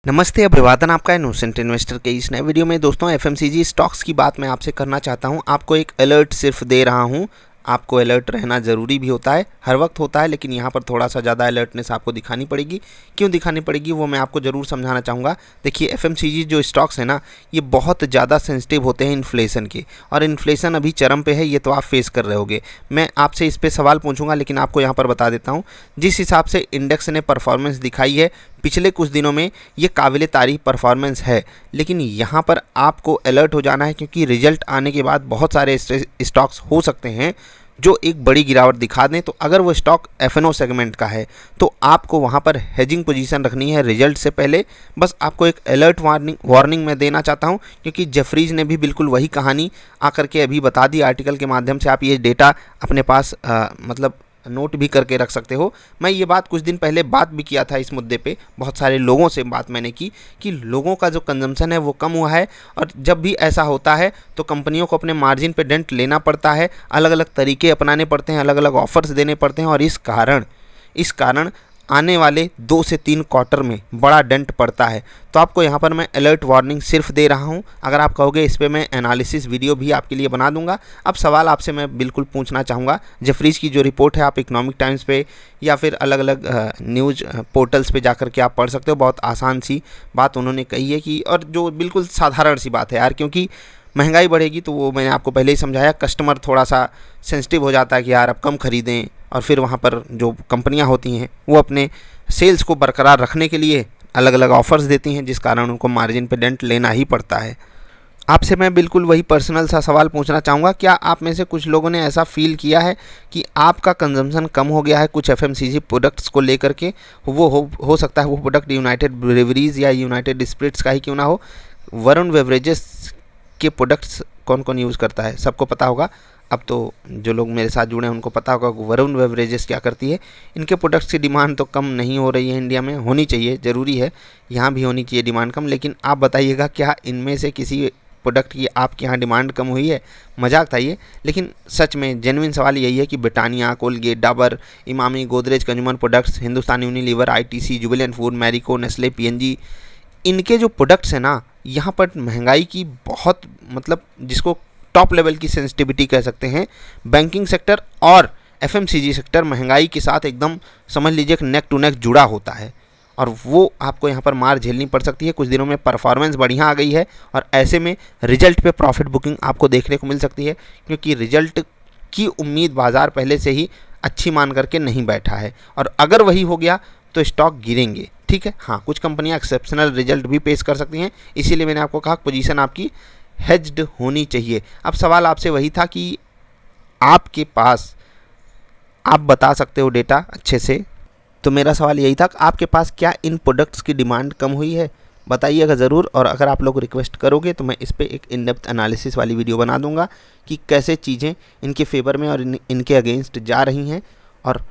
नमस्ते, अभिवादन आपका इनोसेंट इन्वेस्टर के इस नए वीडियो में दोस्तों एफएमसीजी स्टॉक्स की बात मैं आपसे करना चाहता हूं। आपको एक अलर्ट सिर्फ दे रहा हूं। आपको अलर्ट रहना ज़रूरी भी होता है, हर वक्त होता है, लेकिन यहां पर थोड़ा सा ज़्यादा अलर्टनेस आपको दिखानी पड़ेगी। क्यों दिखानी पड़ेगी वो मैं आपको ज़रूर समझाना चाहूँगा। देखिए एफएमसीजी जो स्टॉक्स है ना, ये बहुत ज़्यादा सेंसिटिव होते हैं इन्फ्लेशन के, और इन्फ्लेशन अभी चरम पे है, ये तो आप फेस कर रहे होगे। मैं आपसे इस पर सवाल पूछूंगा, लेकिन आपको यहाँ पर बता देता हूँ जिस हिसाब से इंडेक्स ने परफॉर्मेंस दिखाई है पिछले कुछ दिनों में, ये काबिल तारीफ परफॉर्मेंस है। लेकिन यहाँ पर आपको अलर्ट हो जाना है, क्योंकि रिजल्ट आने के बाद बहुत सारे स्टॉक्स हो सकते हैं जो एक बड़ी गिरावट दिखा दें। तो अगर वो स्टॉक एफएनओ सेगमेंट का है तो आपको वहाँ पर हेजिंग पोजीशन रखनी है रिजल्ट से पहले। बस आपको एक अलर्ट वार्निंग मैं देना चाहता हूँ, क्योंकि जेफरीज ने भी बिल्कुल वही कहानी आकर के अभी बता दी आर्टिकल के माध्यम से। आप ये डेटा अपने पास मतलब नोट भी करके रख सकते हो। मैं ये बात कुछ दिन पहले बात भी किया था इस मुद्दे पे, बहुत सारे लोगों से बात मैंने की कि लोगों का जो कंजम्पशन है वो कम हुआ है, और जब भी ऐसा होता है तो कंपनियों को अपने मार्जिन पे डेंट लेना पड़ता है, अलग अलग तरीके अपनाने पड़ते हैं, अलग अलग ऑफर्स देने पड़ते हैं, और इस कारण आने वाले 2 से 3 क्वार्टर में बड़ा डेंट पड़ता है। तो आपको यहाँ पर मैं अलर्ट वार्निंग सिर्फ दे रहा हूँ। अगर आप कहोगे इस पर मैं एनालिसिस वीडियो भी आपके लिए बना दूंगा। अब सवाल आपसे मैं बिल्कुल पूछना चाहूँगा, जेफरीज की जो रिपोर्ट है आप इकोनॉमिक टाइम्स पे या फिर अलग अलग न्यूज़ पोर्टल्स पे जाकर के आप पढ़ सकते हो। बहुत आसान सी बात उन्होंने कही है कि, और जो बिल्कुल साधारण सी बात है यार, क्योंकि महंगाई बढ़ेगी तो वो मैंने आपको पहले ही समझाया, कस्टमर थोड़ा सा सेंसिटिव हो जाता है कि यार अब कम खरीदें, और फिर वहाँ पर जो कंपनियाँ होती हैं वो अपने सेल्स को बरकरार रखने के लिए अलग अलग ऑफर्स देती हैं, जिस कारण उनको मार्जिन पे डेंट लेना ही पड़ता है। आपसे मैं बिल्कुल वही पर्सनल सा सवाल पूछना चाहूँगा, क्या आप में से कुछ लोगों ने ऐसा फील किया है कि आपका कंजम्पशन कम हो गया है कुछ एफएमसीजी प्रोडक्ट्स को लेकर के? वो हो सकता है वो प्रोडक्ट यूनाइटेड ब्रेवरीज या यूनाइटेड स्पिरिट्स का ही क्यों ना हो। वरुण बेवरेजेस के प्रोडक्ट्स कौन कौन यूज़ करता है सबको पता होगा। अब तो जो लोग मेरे साथ जुड़े हैं उनको पता होगा वरुण बेवरेजेस क्या करती है। इनके प्रोडक्ट्स की डिमांड तो कम नहीं हो रही है इंडिया में, होनी चाहिए, ज़रूरी है, यहाँ भी होनी चाहिए डिमांड कम। लेकिन आप बताइएगा क्या इनमें से किसी प्रोडक्ट की आपके यहाँ डिमांड कम हुई है? मजाक था ये, लेकिन सच में जेन्युइन सवाल यही है कि Britannia, Colgate, Dabur, Emami, Godrej consumer products, Hindustan Unilever, ITC, Jubilant food, Marico, Nestle, PNG, इनके जो प्रोडक्ट्स हैं ना, यहाँ पर महंगाई की बहुत मतलब जिसको टॉप लेवल की सेंसिटिविटी कह सकते हैं, बैंकिंग सेक्टर और एफएमसीजी सेक्टर महंगाई के साथ एकदम समझ लीजिए नेक टू नेक जुड़ा होता है, और वो आपको यहाँ पर मार झेलनी पड़ सकती है। कुछ दिनों में परफॉर्मेंस बढ़िया आ गई है, और ऐसे में रिजल्ट पे प्रॉफिट बुकिंग आपको देखने को मिल सकती है, क्योंकि रिजल्ट की उम्मीद बाज़ार पहले से ही अच्छी मान करके नहीं बैठा है, और अगर वही हो गया तो स्टॉक गिरेंगे। ठीक है, हाँ, कुछ कंपनियां एक्सेप्शनल रिजल्ट भी पेश कर सकती हैं, इसीलिए मैंने आपको कहा पोजीशन आपकी हेज्ड होनी चाहिए। अब सवाल आपसे वही था कि आपके पास, आप बता सकते हो डेटा अच्छे से, तो मेरा सवाल यही था कि आपके पास क्या इन प्रोडक्ट्स की डिमांड कम हुई है? बताइएगा ज़रूर। और अगर आप लोग रिक्वेस्ट करोगे तो मैं इस पर एक इन डेप्थ एनालिसिस वाली वीडियो बना दूंगा कि कैसे चीज़ें इनके फेवर में और इनके अगेंस्ट जा रही हैं, और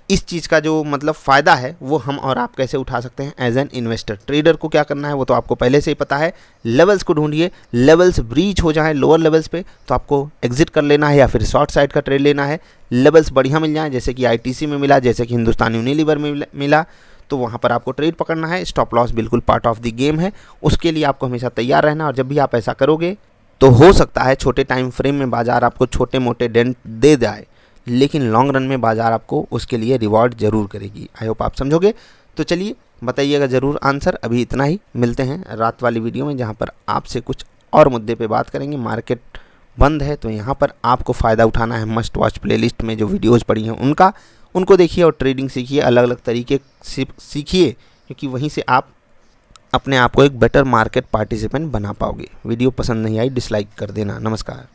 इस चीज़ का जो मतलब फ़ायदा है वो हम और आप कैसे उठा सकते हैं एज एन इन्वेस्टर। ट्रेडर को क्या करना है वो तो आपको पहले से ही पता है, लेवल्स को ढूंढिए, लेवल्स ब्रीच हो जाएं लोअर लेवल्स पे तो आपको एग्जिट कर लेना है या फिर शॉर्ट साइड का ट्रेड लेना है। लेवल्स बढ़िया मिल जाएं, जैसे कि आईटीसी में मिला, जैसे कि हिंदुस्तान यूनिलीवर में मिला, तो वहाँ पर आपको ट्रेड पकड़ना है। स्टॉप लॉस बिल्कुल पार्ट ऑफ द गेम है, उसके लिए आपको हमेशा तैयार रहना, और जब भी आप ऐसा करोगे तो हो सकता है छोटे टाइम फ्रेम में बाजार आपको छोटे मोटे डेंट दे जाए, लेकिन लॉन्ग रन में बाजार आपको उसके लिए रिवॉर्ड ज़रूर करेगी। आई होप आप समझोगे। तो चलिए बताइएगा ज़रूर आंसर। अभी इतना ही, मिलते हैं रात वाली वीडियो में जहाँ पर आपसे कुछ और मुद्दे पे बात करेंगे। मार्केट बंद है तो यहाँ पर आपको फ़ायदा उठाना है। मस्ट वॉच प्लेलिस्ट में जो वीडियोज़ पड़ी हैं उनको देखिए और ट्रेडिंग सीखिए, अलग अलग तरीके सीखिए, क्योंकि वहीं से आप अपने आप को एक बेटर मार्केट पार्टिसिपेंट बना पाओगे। वीडियो पसंद नहीं आई डिसलाइक कर देना। नमस्कार।